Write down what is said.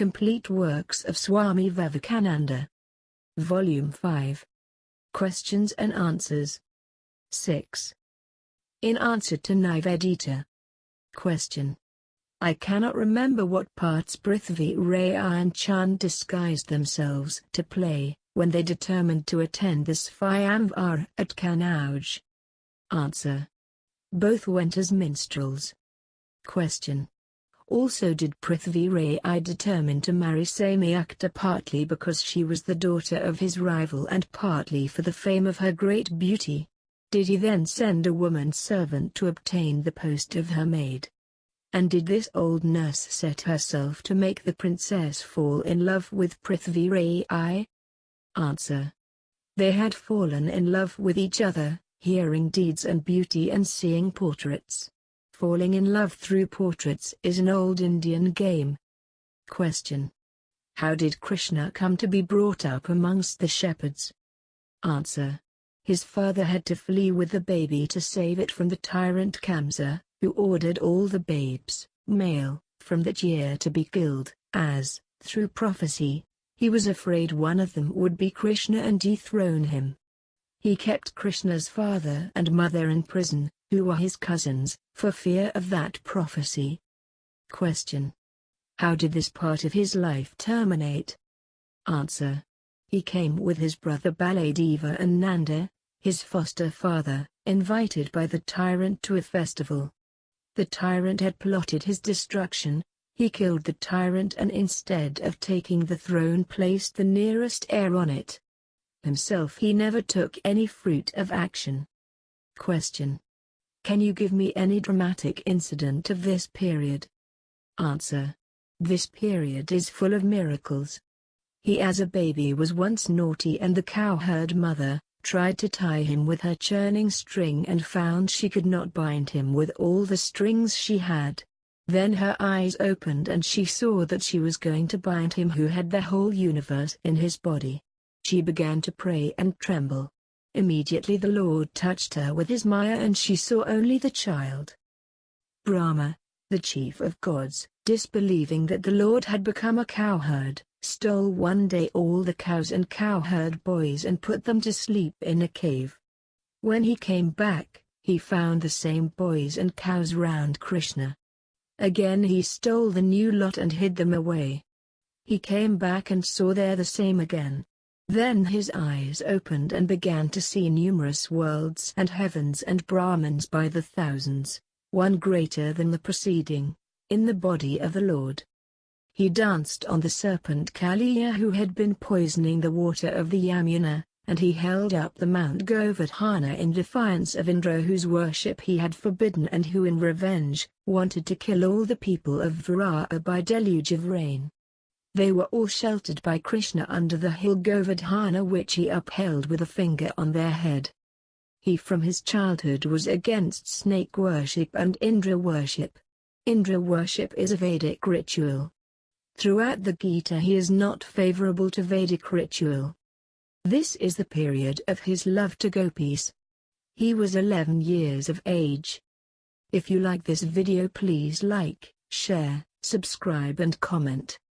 Complete Works of Swami Vivekananda. Volume 5. Questions and Answers. 6. In answer to Nivedita. Question. I cannot remember what parts Prithvi Rai and Chand disguised themselves to play, when they determined to attend the Swayamvara at Kanauj. Answer. Both went as minstrels. Question. Also did Prithvi Rai determine to marry Samyuktâ partly because she was the daughter of his rival and partly for the fame of her great beauty? Did he then send a woman servant to obtain the post of her maid? And did this old nurse set herself to make the princess fall in love with Prithvi Rai? Answer. They had fallen in love with each other, hearing deeds and beauty and seeing portraits. Falling in love through portraits is an old Indian game. Question. How did Krishna come to be brought up amongst the shepherds? Answer. His father had to flee with the baby to save it from the tyrant Kamsa, who ordered all the babes, male, from that year to be killed, as, through prophecy, he was afraid one of them would be Krishna and dethrone him. He kept Krishna's father and mother in prison, who were his cousins, for fear of that prophecy. Question. How did this part of his life terminate? Answer. He came with his brother Baladeva and Nanda, his foster father, invited by the tyrant to a festival. The tyrant had plotted his destruction. He killed the tyrant and instead of taking the throne placed the nearest heir on it. Himself he never took any fruit of action. Question. Can you give me any dramatic incident of this period? Answer. This period is full of miracles. He as a baby was once naughty and the cowherd mother tried to tie him with her churning string and found she could not bind him with all the strings she had. Then her eyes opened and she saw that she was going to bind him who had the whole universe in his body. She began to pray and tremble. Immediately the Lord touched her with his Maya and she saw only the child. Brahma, the chief of gods, disbelieving that the Lord had become a cowherd, stole one day all the cows and cowherd boys and put them to sleep in a cave. When he came back, he found the same boys and cows round Krishna. Again he stole the new lot and hid them away. He came back and saw there the same again. Then his eyes opened and began to see numerous worlds and heavens and Brahmins by the thousands, one greater than the preceding, in the body of the Lord. He danced on the serpent Kaliya who had been poisoning the water of the Yamuna, and he held up the Mount Govardhana in defiance of Indra whose worship he had forbidden and who in revenge, wanted to kill all the people of Varaha by deluge of rain. They were all sheltered by Krishna under the hill Govardhana which he upheld with a finger on their head. He from his childhood was against snake worship and Indra worship. Indra worship is a Vedic ritual. Throughout the Gita he is not favorable to Vedic ritual. This is the period of his love to gopis. He was 11 years of age. If you like this video please like, share, subscribe and comment.